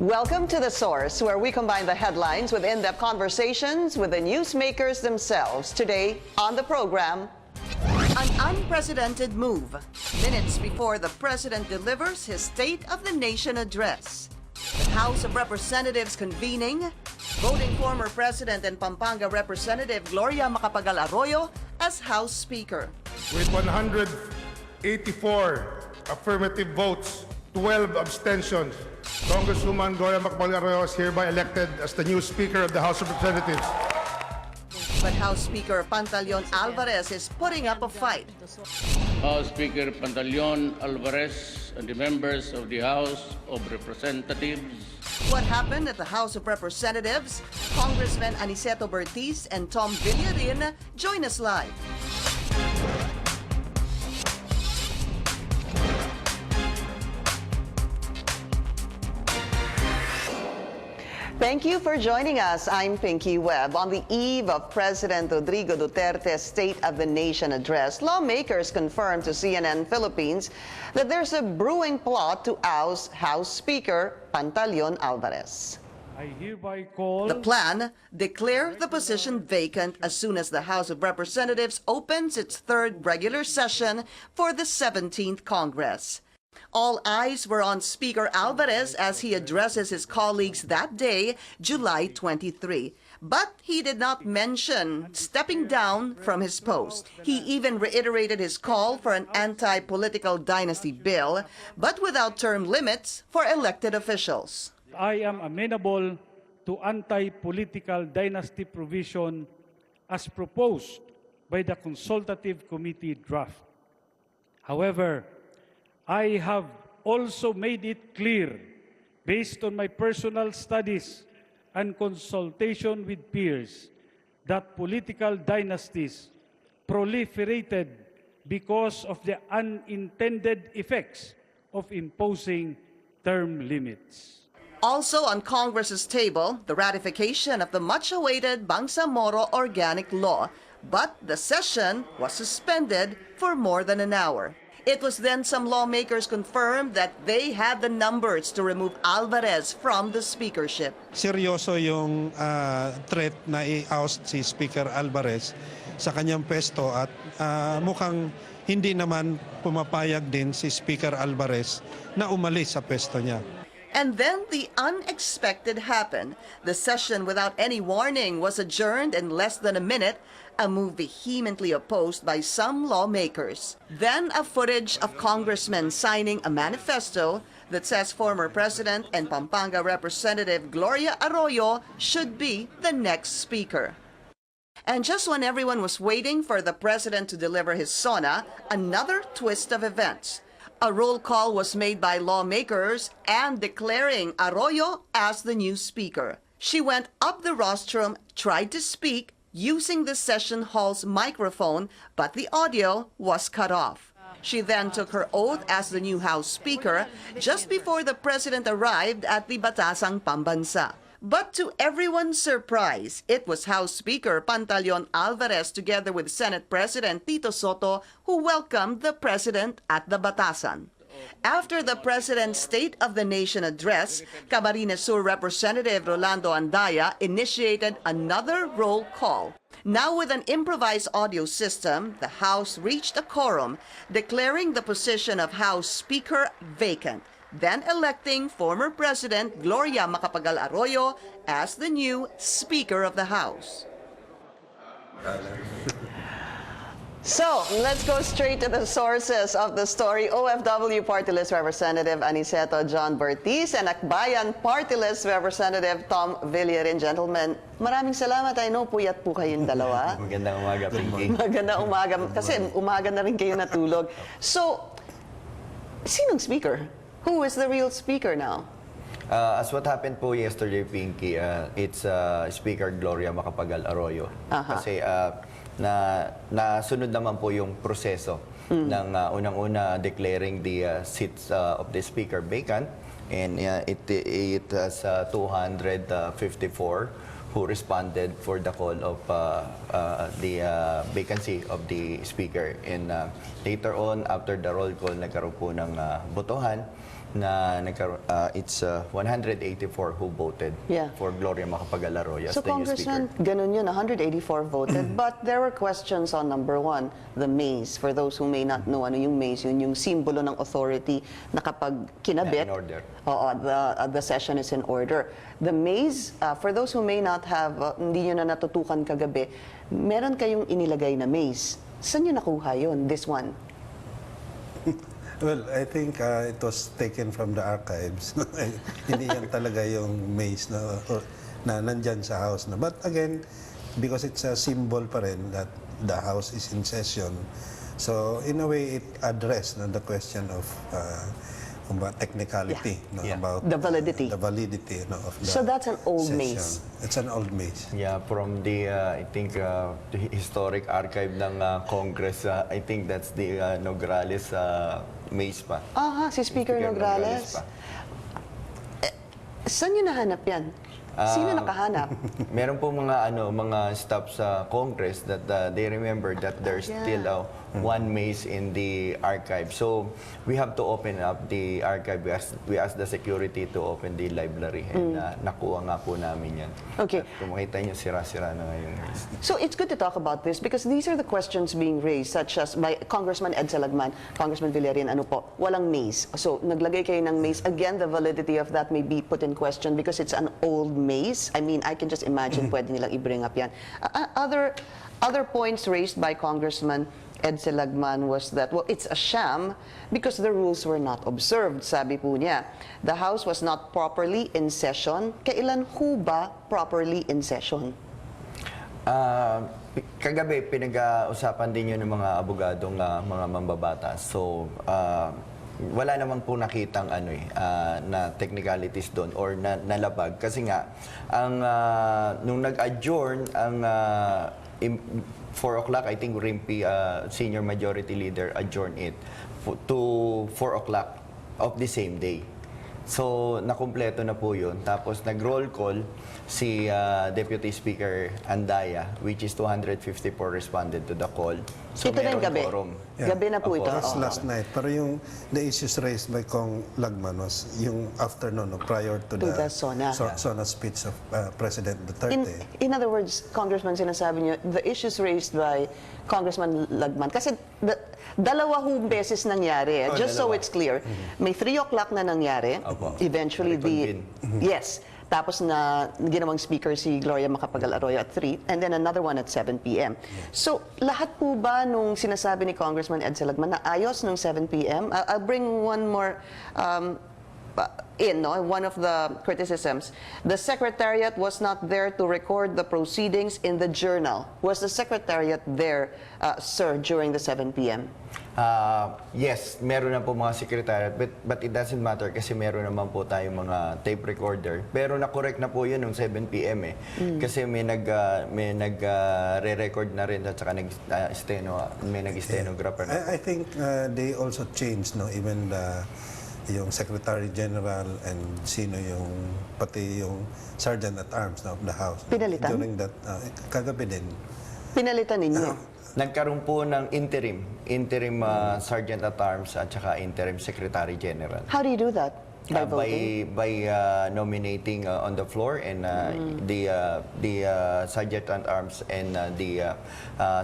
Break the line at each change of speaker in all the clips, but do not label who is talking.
Welcome to The Source, where we combine the headlines with in-depth conversations with the newsmakers themselves. Today on the program,
an unprecedented move, minutes before the President delivers his State of the Nation address. The House of Representatives convening, voting former President and Pampanga Representative Gloria Macapagal Arroyo as House Speaker.
With 184 affirmative votes, 12 abstentions, Congresswoman Gloria Macapagal Arroyo is hereby elected as the new Speaker of the House of Representatives.
But House Speaker Pantaleon Alvarez is putting up a fight.
House Speaker Pantaleon Alvarez and the members of the House of Representatives.
What happened at the House of Representatives? Congressman Aniceto Bertiz and Tom Villarin join us live.
thank you for joining us. I'm Pinky Webb. On the eve of President Rodrigo Duterte's State of the Nation address, lawmakers confirmed to CNN Philippines that there's a brewing plot to oust House Speaker Pantaleon Alvarez.
I hereby call
The plan, declare the position vacant as soon as the House of Representatives opens its third regular session for the 17th Congress. All eyes were on Speaker Alvarez as he addresses his colleagues that day, July 23. But he did not mention stepping down from his post. He even reiterated his call for an anti-political dynasty bill, but without term limits for elected officials.
I am amenable to anti-political dynasty provision as proposed by the Consultative Committee draft. However, I have also made it clear, based on my personal studies and consultation with peers, that political dynasties proliferated because of the unintended effects of imposing term limits.
Also on Congress's table, the ratification of the much-awaited Bangsamoro Organic Law, but the session was suspended for more than an hour. It was then some lawmakers confirmed that they had the numbers to remove Alvarez from the speakership.
Seryoso yung threat na i-oust si Speaker Alvarez sa kanyang pwesto at mukhang hindi naman pumapayag din si Speaker Alvarez na umalis sa pwesto niya.
And then the unexpected happened. The session without any warning was adjourned in less than a minute, a move vehemently opposed by some lawmakers. Then a footage of congressmen signing a manifesto that says former President and Pampanga Representative Gloria Arroyo should be the next speaker. And just when everyone was waiting for the president to deliver his SONA, another twist of events. A roll call was made by lawmakers and declaring Arroyo as the new speaker. She went up the rostrum, tried to speak using the session hall's microphone, but the audio was cut off. She then took her oath as the new House Speaker just before the president arrived at the Batasang Pambansa. But to everyone's surprise, it was House Speaker Pantaleon Alvarez together with Senate President Tito Soto who welcomed the president at the Batasan. After the president's State of the Nation address, Camarines Sur Representative Rolando Andaya initiated another roll call. Now with an improvised audio system, the House reached a quorum, declaring the position of House Speaker vacant, then electing former President Gloria Macapagal Arroyo as the new Speaker of the House.
So, let's go straight to the sources of the story. OFW Party List Representative Aniceto John Bertiz and Akbayan Party List Representative Tom Villarin. Gentlemen, maraming salamat. I know puyat po kayong dalawa.
Magandang umaga, Pinky.
Magandang umaga. Kasi umaga na rin kayo natulog. So, sinong speaker? Who is the real speaker now?
As what happened po yesterday, Pinky, it's Speaker Gloria Macapagal Arroyo. Kasi nasunod naman po yung proseso ng unang-una declaring the seats of the Speaker vacant. And it has 254 who responded for the call of the vacancy of the speaker. And later on, after the roll call, nagkaroon po ng botohan na it's 184 who voted
Yeah.
for Gloria Macapagal Arroyo as
So
the new
Congressman,
speaker.
ganun yun, 184 voted. But there were questions on number one, the maze. For those who may not know, ano yung maze? Yun yung simbolo ng authority na kapag kinabit,
In order.
oo, the session is in order. The maze, for those who may not have, hindi nyo na natutukan kagabi, meron kayong inilagay na maze. Saan nyo nakuha yun, this one?
Well, I think it was taken from the archives. Hindi yan talaga yung maze na nandyan sa house. But again, because it's a symbol pa rin that the house is in session, so in a way it addressed the question of technicality,
Yeah.
about
The validity.
the validity of the
So that's an old
session.
maze.
It's an old maze.
Yeah, from the, I think, the historic archive ng Congress, I think that's the Nograles maze pa.
Aha, si Speaker Nograles.
pa.
Saan nyo nahanap yan? Sino nakahanap?
Meron po mga staff sa Congress that they remember that there's still one maze in the archive. So we have to open up the archive. We asked the security to open the library and nakuha nga po namin yan.
Okay.
At kung makita nyo, sira-sira na nga yung maze.
So it's good to talk about this because these are the questions being raised, such as by Congressman Ed Salagman, Congressman Villarin, ano po, walang maze. So naglagay kayo ng maze. Again, the validity of that may be put in question because it's an old maze. I mean, I can just imagine pwede nilang i-bring up yan. Other points raised by Congressman Ed Salagman was that, well, it's a sham because the rules were not observed, sabi po niya. The House was not properly in session. Kailan ho ba properly in session?
Kagabi, pinag-usapan din yun ng mga abogadong mga mambabatas. So, wala naman po nakitang na technicalities doon or nalabag. Kasi nga, nung nag-adjourn, ang 4 o'clock, I think Rimpi, Senior Majority Leader, adjourned it to 4 o'clock of the same day. So, nakumpleto na po yun. Tapos, nag-roll call si Deputy Speaker Andaya, which is 254 responded to the call. So,
Ito na yung
meron
gabi.
quorum.
Yeah.
Gabi na po ito.
That's
Oo.
last night. Pero yung the issues raised by Kong Lagman was yung afternoon, prior to
To
the
the SONA.
SONA speech of President Duterte.
In other words, Congressman, sinasabi niyo, the issues raised by Congressman Lagman, kasi dalawa hong beses nangyari, just so
dalawa.
it's clear. May 3 o'clock na nangyari,
Opo.
eventually
Na-reconvene.
yes, tapos na ginawang speaker si Gloria Macapagal Arroyo at 3, and then another one at 7 p.m. So, lahat po ba nung sinasabi ni Congressman Ed Salagman na ayos nung 7 p.m.? I'll bring one more one of the criticisms. The Secretariat was not there to record the proceedings in the journal. Was the Secretariat there, sir, during the 7 p.m.?
Yes, meron na po mga secretariat, but it doesn't matter kasi meron naman po tayong mga tape recorder. Pero na-correct na po yun nung 7 p.m. Kasi may re-record na rin at saka may nag-stenographer na.
I think they also changed, even yung Secretary General and sino yung pati yung Sergeant at Arms of the House.
Pinalitan?
During that, kagabi din.
Pinalitan ninyo?
Nagkaroon po ng interim Sergeant at Arms at saka interim Secretary General.
How do you do that? By voting?
By nominating on the floor and the Sergeant at Arms and the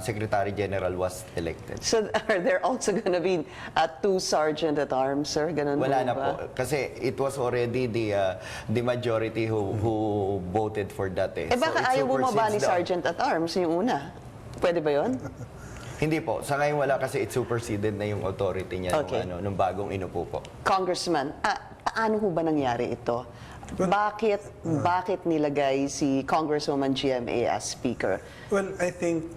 Secretary General was elected.
So are there also going to be 2 Sergeant at Arms, sir? Ganun
Wala
po
na
ba?
po kasi it was already the majority who voted for that.
Eh
So
baka
it
ayaw bumaba ni
supersedes the-
Sergeant at Arms yung una. Pwede ba yun?
Hindi po. Sa ngayon wala kasi it superseded na yung authority niya
Okay.
nung bagong inupo po.
Congressman, paano ho ba nangyari ito? Bakit nilagay si Congresswoman GMA as Speaker?
Well, I think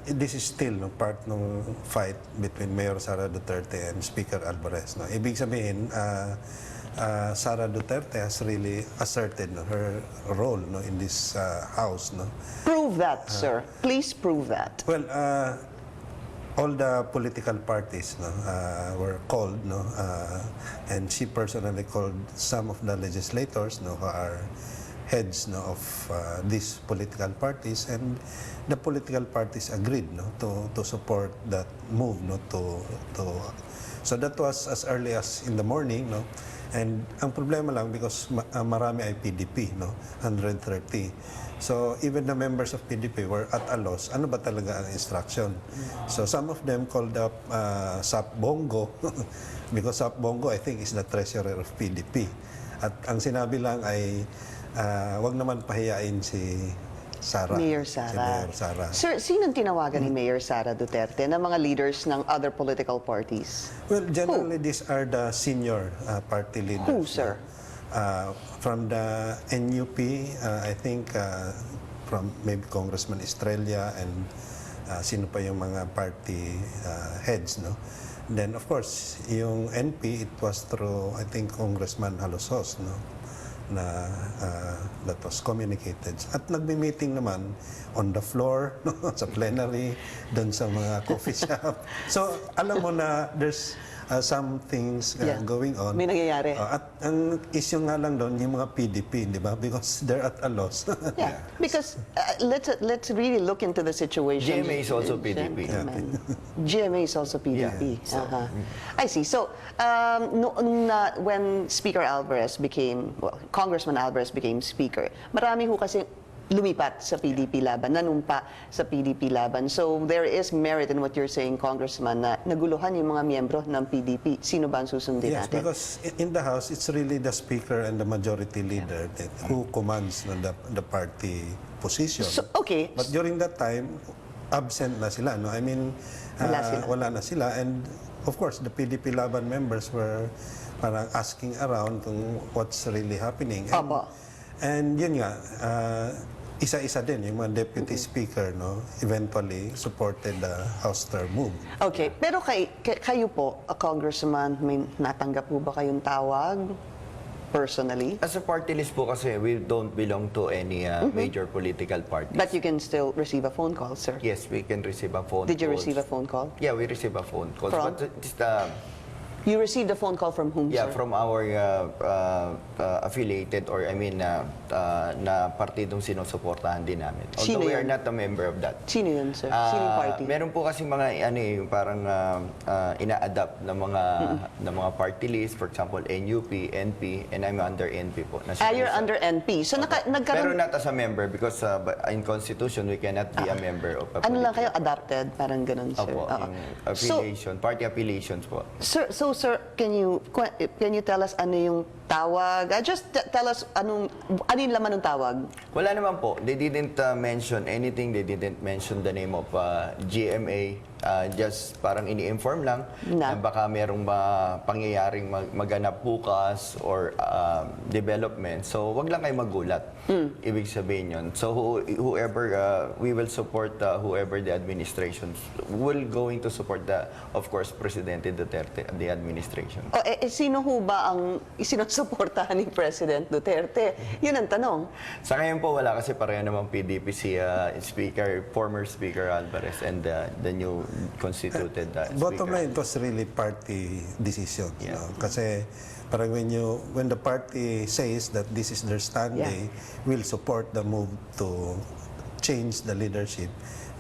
this is still part ng fight between Mayor Sara Duterte and Speaker Alvarez. Ibig sabihin, Sara Duterte has really asserted her role in this House.
Prove that, sir. Please prove that.
Well, all the political parties were called, and she personally called some of the legislators who are heads, no, of these political parties, and the political parties agreed, no, to support that move, no, so that was as early as in the morning, no. And ang problema lang, because marami ay PDP, no, 130. So even the members of PDP were at a loss. Ano ba talaga ang instruction? So some of them called up Sap Bongo because Sap Bongo, I think, is the treasurer of PDP. At ang sinabi lang ay wag naman pahiyain si Sara.
Mayor
Si
Sara.
Mayor Sara.
Sir, sinong tinawagan ni Mayor Sara Duterte ng mga leaders ng other political parties?
Well, generally, these are the senior party leaders.
Who, sir?
From the NUP, I think from maybe Congressman Estrella and sino pa yung mga party heads, no? Then, of course, yung NP, it was through, I think, Congressman Halosos, no? Na that was communicated. At nagbi-meeting naman on the floor, no? Sa plenary, doon sa mga coffee shop. So, alam mo na there's some things going on.
May nangyayari.
At ang issue nga lang doon, yung mga PDP, di ba? Because they're at a loss.
Yeah, because let's really look into the situation.
GMA is also PDP.
Gentlemen. GMA is also PDP.
Yeah, so,
I see. So, when Speaker Alvarez became, well, Congressman Alvarez became Speaker, marami ho kasi lumipat sa PDP laban, nanumpa sa PDP laban. So there is merit in what you're saying, Congressman, na naguluhan yung mga miyembro ng PDP. Sino ba ang susundin
Yes,
natin?
because in the House, it's really the Speaker and the Majority Leader who commands the party position.
So, okay.
But during that time, absent na sila. No? I mean, wala na sila. And of course, the PDP laban members were parang asking around kung what's really happening. And yun nga, isa-isa din yung mga deputy speaker, no, eventually supported the House term move.
Okay, pero kayo po, a congressman, may natanggap po ba kayong tawag personally?
As a party list po kasi, we don't belong to any major political parties.
But you can still receive a phone call, sir.
Yes, we can receive a phone
Did you
calls.
receive a phone call?
Yeah, we receive a phone call.
From?
But just,
You received a phone call from whom,
yeah,
sir?
from our affiliated or I mean na partidong sinusuportahan din namin.
Sino
Although we are
yun?
not a member of that.
Sino yun, sir? Sinong party?
Meron po kasi mga yung parang ina-adapt ng mga party list, for example, NUP, NP, and I'm under NP po.
You're under NP. So
Pero
nagkaroon...
not as a member because in Constitution we cannot be a member of a
Ano lang kayo,
political-
adopted? Parang ganun, sir.
Opo,
Oo.
yung affiliation, party affiliations po.
Sir, can you tell us ano yung tawag? Just tell us ano yung laman ng tawag?
Wala naman po. They didn't mention anything. They didn't mention the name of GMA. Just parang ini-inform lang na baka merong pangyayaring maganap bukas or development. So, wag lang kayo magulat. Ibig sabihin yun. So, whoever, we will support whoever the administration will going to support of course, Presidente Duterte and the administration.
Sino ho ba ang isinusuportahan ni President Duterte? Yun ang tanong.
Sa ngayon po, wala kasi pareho namang PDP si former Speaker Alvarez and the new constituted
Bottom
Speaker.
line, it was really party decision.
Yeah.
No? Kasi parang when the party says that this is their stand, they will support the move to change the leadership,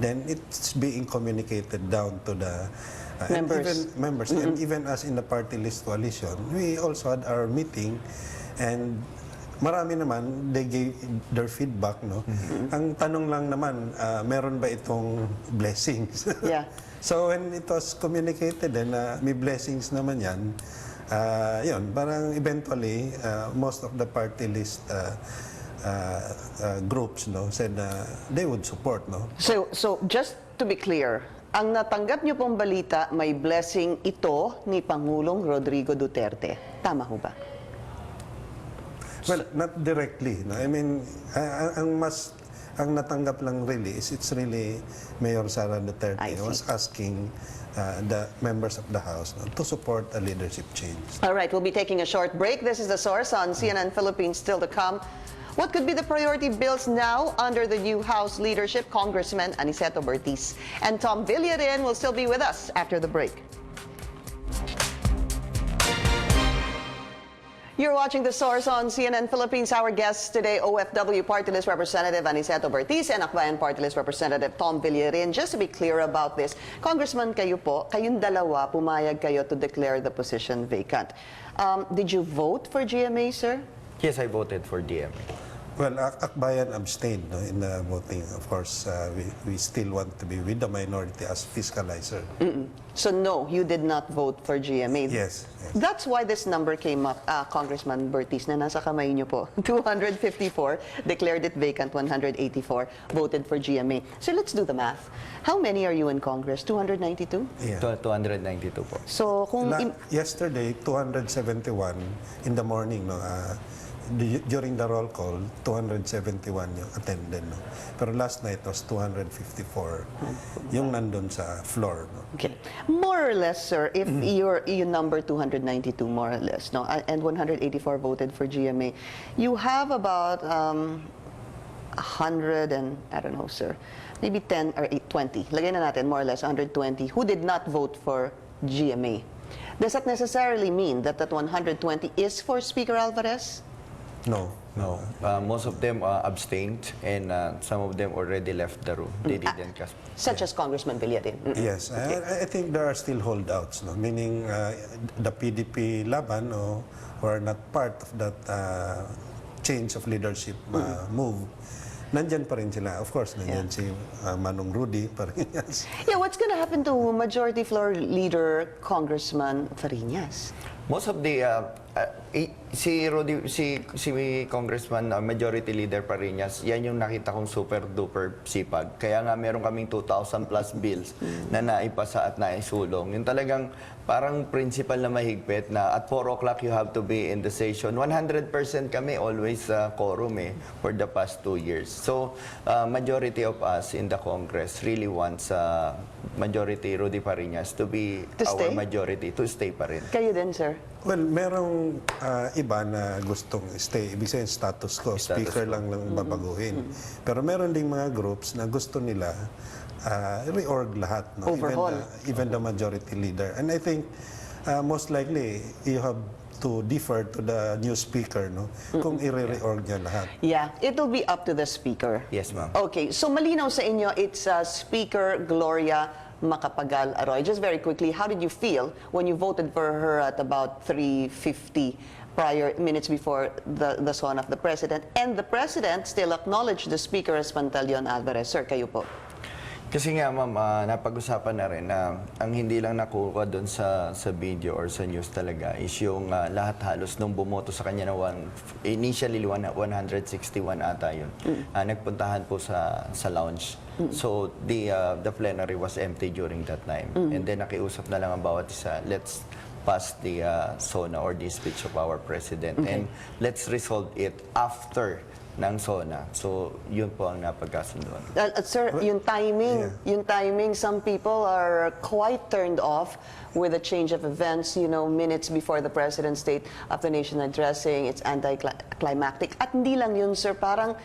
then it's being communicated down to the members. And even as in the party list coalition, we also had our meeting and marami naman, they gave their feedback, no? Ang tanong lang naman, meron ba itong blessings?
Yeah.
So when it was communicated na may blessings naman yan, yun, parang eventually, most of the party list groups, no, said they would support, no?
So just to be clear, ang natanggap niyo pong balita, may blessing ito ni Pangulong Rodrigo Duterte. Tama ho ba?
Well, not directly. No? I mean, ang natanggap lang really is it's really Mayor Sara Duterte was asking the members of the House to support a leadership change.
All right, we'll be taking a short break. This is The Source on CNN Philippines. Still to come. What could be the priority bills now under the new House leadership? Congressman Aniceto Bertiz and Tom Villarin will still be with us after the break. You're watching The Source on CNN Philippines. Our guests today, OFW Party List Representative Aniceto Bertiz and Akbayan Party List Representative Tom Villarin. Just to be clear about this, Congressman, kayong dalawa, pumayag kayo to declare the position vacant. Did you vote for GMA, sir?
Yes, I voted for DMA.
Well, Akbayan abstained in the voting. Of course, we still want to be with the minority as fiscalizer.
So no, you did not vote for GMA.
Yes.
That's why this number came up, Congressman Bertiz, na nasa kamay niyo po. 254, declared it vacant, 184, voted for GMA. So let's do the math. How many are you in Congress? 292?
Yeah.
292 po.
So kung...
Yesterday, 271 in the morning, no, during the roll call, 271 yung attended. No? Pero last night was 254 yung nandun sa floor. No?
Okay. More or less, sir, if you number 292, more or less, no, and 184 voted for GMA, you have about 100 and, I don't know, sir, maybe 10 or 20, lagay na natin, more or less, 120, who did not vote for GMA. Does that necessarily mean that that 120 is for Speaker Alvarez?
No.
No. Most of them abstained and some of them already left the room. They didn't cast.
Such as Congressman Villarin.
Yes, I think there are still holdouts, no? Meaning the PDP Laban who are not part of that change of leadership move. Nandyan pa rin sila. Of course, nandyan si Manong Rody Duterte.
Yeah, what's going to happen to Majority Floor Leader Congressman Fariñas?
Most of the si Congressman Majority Leader Fariñas, yan yung nakita kong super duper sipag. Kaya nga meron kaming 2,000 plus bills na naipasa at naisulong. Yung talagang parang principal na mahigpit na at 4 o'clock you have to be in the session. 100% kami always quorum for the past 2 years. So majority of us in the Congress really wants Majority Rody Fariñas to be our majority, to stay pa rin.
Kayo din, sir?
Well, merong iba na gustong stay. Ibig sabihin, status quo. Speaker lang babaguhin. Pero meron ding mga groups na gusto nila reorg lahat. No?
Overhaul.
Even the majority leader. And I think most likely, you have to defer to the new speaker, no? Kung i-reorg niya lahat.
Yeah, it'll be up to the speaker.
Yes, ma'am.
Okay, so malinaw sa inyo, it's Speaker Gloria Macapagal Arroyo. Just very quickly, how did you feel when you voted for her at about 3:50 minutes before the sworn of the President? And the President still acknowledged the Speaker as Pantaleon Alvarez. Sir, kayo po.
Kasi nga, ma'am, napag-usapan na rin na ang hindi lang nakuha doon sa video or sa news talaga is yung lahat halos nung bumoto sa kanya na initially 161 ata yun. Nagpuntahan po sa lounge. So the plenary was empty during that time. And then nakiusap na lang ang bawat isa, let's pass the SONA or the speech of our President. And let's resolve it after ng SONA. So, yun po ang napagkasunduan.
Sir, yung timing, some people are quite turned off with the change of events, minutes before the President's State of the Nation addressing, it's anticlimactic. At hindi lang yun, sir, parang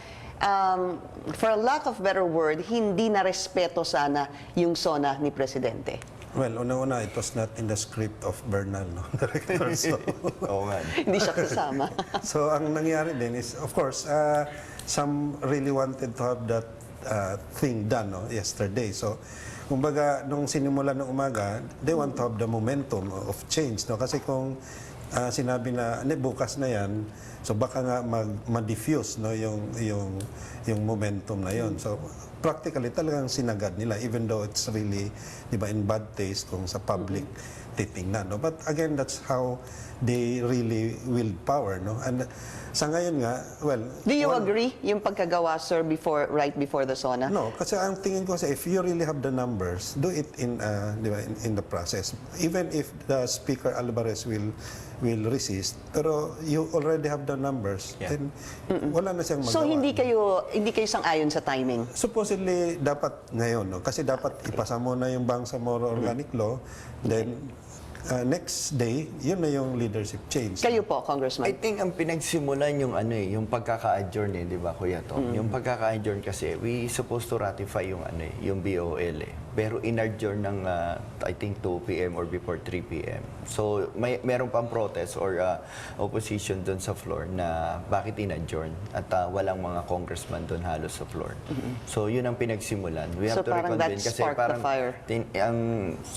for a lack of better word, hindi na respeto sana yung SONA ni Presidente.
Well, una-una, it was not in the script of Bernal, no? Director. So,
Hindi siya kasama.
So, ang nangyari din is, of course, some really wanted to have that thing done yesterday. So, kumbaga, nung sinimula ng umaga, they want to have the momentum of change. No? Kasi kung sinabi na, bukas na yan, so baka nga ma-diffuse yung momentum na yon. So, practically talagang sinagad nila, even though it's really, di ba, in bad taste kung sa public titingnan. No? But again, that's how they really wield power. No? And sa ngayon nga, well...
Do you agree yung pagkagawa, sir, right before the SONA?
No, kasi ang tingin ko if you really have the numbers, do it in the process. Even if the Speaker Alvarez will resist, pero you already have the numbers, then wala na siyang magawa.
So hindi kayo sang-ayon sa timing?
Supposedly dapat ngayon, no? Kasi dapat ipasa mo na yung Bangsamoro Organic Law, then next day, yun na yung leadership change.
Kayo po, Congressman?
I think ang pinagsimulan yung yung pagkaka-adjourn di ba, Kuya Tom? Yung pagkaka-adjourn kasi, we supposed to ratify yung yung BOL pero in-adjourn ng I think 2 p.m. or before 3 p.m. So meron pang protest or opposition doon sa floor na bakit in-adjourn at walang mga congressman doon halos sa floor. So yun ang pinagsimulan. We have
So
to
parang that
reconvene kasi
sparked the
parang
fire.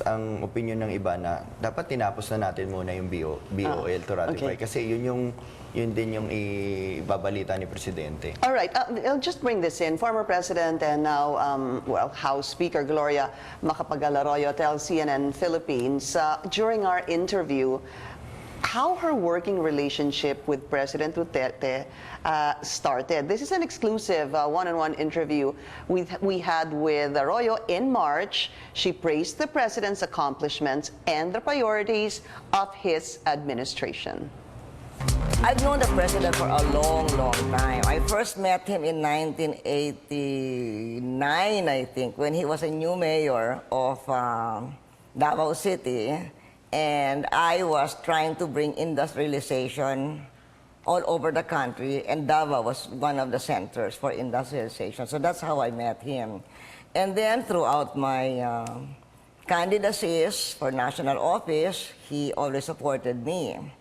ang opinion ng iba na dapat tinapos na natin muna yung BOL to ratify
okay.
kasi yun din yung ibabalita ni Presidente.
All right, I'll just bring this in. Former President and now, House Speaker Gloria Macapagal Arroyo tells CNN Philippines during our interview how her working relationship with President Duterte started. This is an exclusive one-on-one interview we had with Arroyo in March. She praised the President's accomplishments and the priorities of his administration.
I've known the president for a long, long time. I first met him in 1989, I think, when he was a new mayor of Davao City. And I was trying to bring industrialization all over the country. And Davao was one of the centers for industrialization. So that's how I met him. And then throughout my candidacies for national office, he always supported me.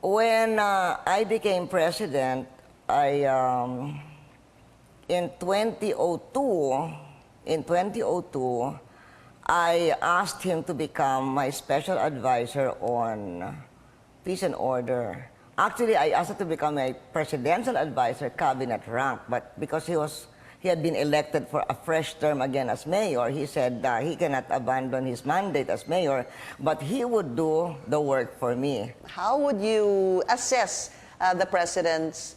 When I became president, in 2002, I asked him to become my special advisor on peace and order. Actually, I asked him to become my presidential advisor, cabinet rank, but because he had been elected for a fresh term again as mayor, he said he cannot abandon his mandate as mayor, but he would do the work for me.
How would you assess the President's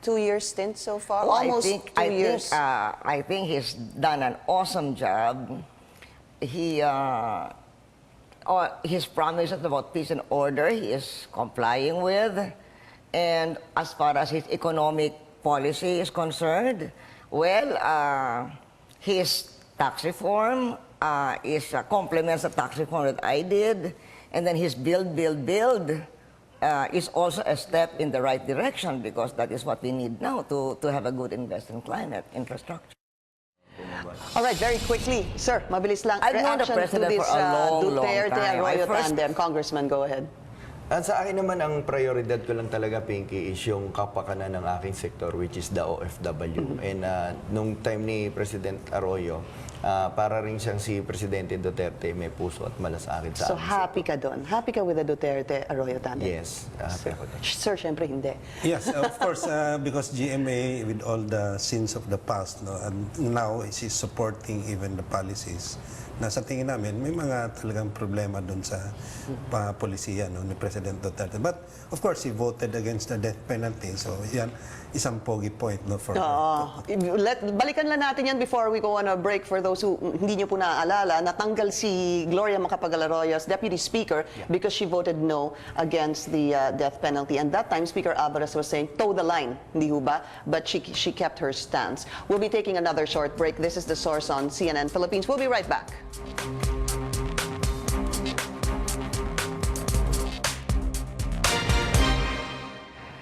2-year stint so far? Almost 2 years.
I think he's done an awesome job. His promises about peace and order, he is complying with. And as far as his economic policy is concerned, well, his tax reform complements the tax reform that I did. And then his build is also a step in the right direction because that is what we need now to have a good investment climate, infrastructure.
All right, very quickly, sir, mabilis lang.
I've known the
Reaction to
president
this
for a long
Duterte
time.
Arroyo tandem. Congressman, go ahead.
At sa akin naman, ang prioridad ko lang talaga, Pinky, is yung kapakanan ng aking sektor, which is the OFW. And nung time ni President Arroyo, para rin siyang si Presidente Duterte, may puso at malasakit sa
So
aking
happy ka doon? Happy ka with the Duterte Arroyo tandem?
Yes, happy ako doon.
Sir, syempre hindi.
Yes, of course, because GMA, with all the sins of the past, no, and now she's supporting even the policies na sa tingin namin, may mga talagang problema doon sa polisiya no, ni President Duterte. But, of course, he voted against the death penalty. So, yan, isang pogi point no, for her.
Balikan lang natin yan before we go on a break. For those who hindi nyo po naaalala, natanggal si Gloria Macapagal Arroyo as Deputy Speaker because she voted no against the death penalty. And that time, Speaker Alvarez was saying, toe the line, hindi ho ba? But she kept her stance. We'll be taking another short break. This is The Source on CNN Philippines. We'll be right back.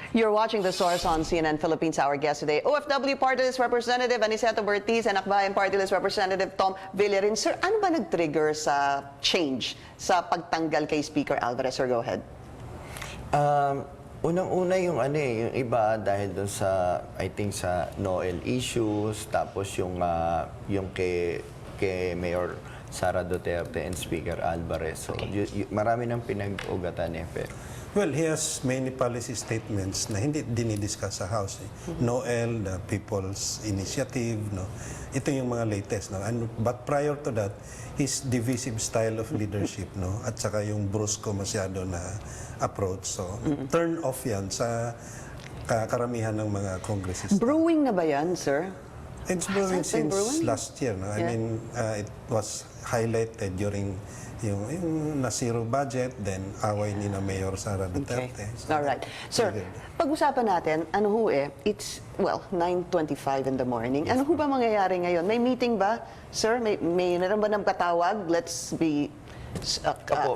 You're watching The Source on CNN Philippines. Our guest today, OFW Party List Representative Aniceto Bertiz and Akbayan Party List Representative Tom Villarin. Sir, ano ba nag-trigger sa change sa pagtanggal kay Speaker Alvarez? Sir, go ahead.
Unang-una yung yung iba dahil doon sa, I think, sa Noel issues, tapos yung kay Mayor Sara Duterte and Speaker Alvarez. So, marami nang pinag-ugatan pero
Well, he has many policy statements na hindi dinidiscuss sa House. Noel, the People's Initiative, no? Ito yung mga latest. No? But prior to that, his divisive style of leadership, no? At saka yung brusco masyado na approach. So, turn off yan sa karamihan ng mga congressista.
Brewing na ba yan, sir?
It's brewing since last year. No? I mean, it was highlighted during yung na-zero budget, then away ni na Mayor Sara Duterte. So,
all right. Sir, pag-usapan natin, it's, 9:25 in the morning. Ano ho ba mangyayari ngayon? May meeting ba? Sir, may meron ba ng katawag? Let's be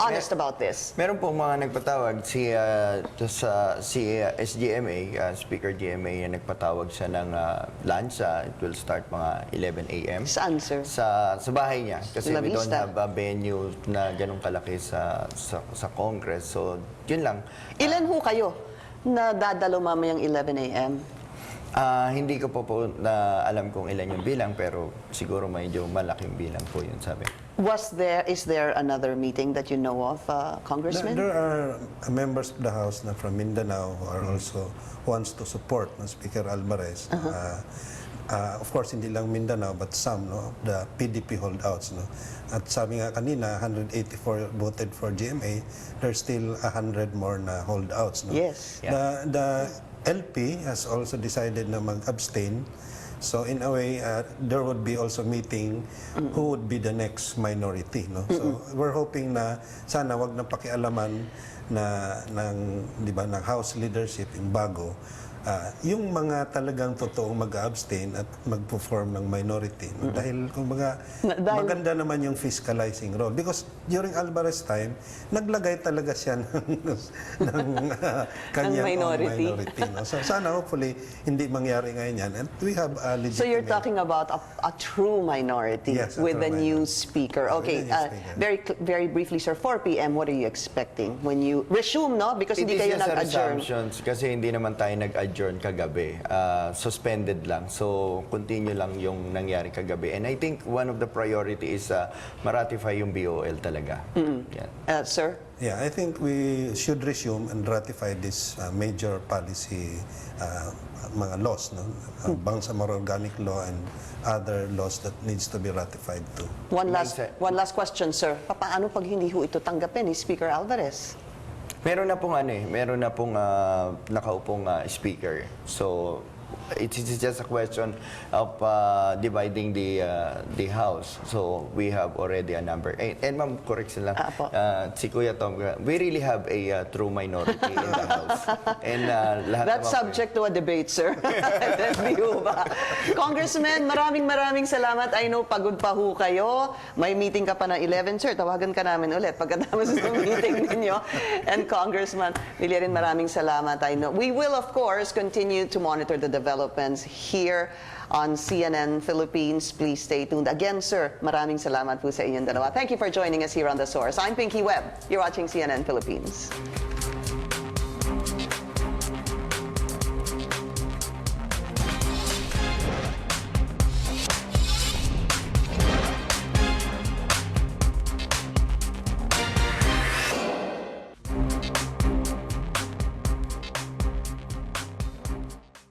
honest about this?
Meron po mga nagpatawag si SGMA, Speaker GMA, nagpatawag siya ng lunch. It will start mga 11 a.m.
Saan, sir?
Sa bahay niya. Kasi
La
we don't
Vista.
have a venue na ganun kalaki sa Congress. So, yun lang.
Ilan ho kayo na dadalo mamayang 11 a.m.?
Hindi ko po na alam kung ilan yung bilang, pero siguro medyo malaking bilang po yun, sabi.
Is there another meeting that you know of, Congressman?
There are members of the House na from Mindanao who are also wants to support no, Speaker Alvarez. Of course, hindi lang Mindanao, but some no, the PDP holdouts. No? At sabi nga kanina, 184 voted for GMA. There's still 100 more na holdouts. No?
Yes.
The LP has also decided na mag-abstain. So in a way, there would be also meeting who would be the next minority. No? So we're hoping na sana wag na pakialaman ng House leadership in Bago. Yung mga talagang totoong mag-abstain at mag-perform ng minority. No? Dahil maganda naman yung fiscalizing role. Because during Alvarez time, naglagay talaga siya ng kanyang
minority.
No? So sana hopefully hindi mangyari ngayon yan. And we have a legitimate...
So you're talking about a true minority
Yes, a
with
true
the new
minority.
speaker. Okay,
With the new speaker.
very briefly, sir, 4 p.m., what are you expecting when you resume, no? Because hindi kayo nag-adjourn.
Assumptions, kasi hindi naman tayo nag-adjourn kagabi. Suspended lang. So, continue lang yung nangyari kagabi. And I think one of the priority is ma-ratify yung BOL talaga. Yan.
Sir?
Yeah, I think we should resume and ratify this major policy mga laws, no? Bangsamoro Organic Law and other laws that needs to be ratified too.
One last question, sir. Paano pag hindi ho ito tanggapin ni Speaker Alvarez?
Meron na pong nakaupong speaker. So, it's just a question of dividing the House. So, we have already a number. And ma'am, correction lang. Si Kuya Tom, we really have a true minority in the House. And lahat
That's subject to a debate, sir. Hindi ho ba? Congressman, maraming salamat. I know pagod pa ho kayo. May meeting ka pa ng 11, sir. Tawagan ka namin ulit pagkatapos ng meeting ninyo. And Congressman Villarin, maraming salamat. I know. We will, of course, continue to monitor the developments here on CNN Philippines. Please stay tuned. Again, sir, maraming salamat po sa inyong dalawa. Thank you for joining us here on The Source. I'm Pinky Webb. You're watching CNN Philippines.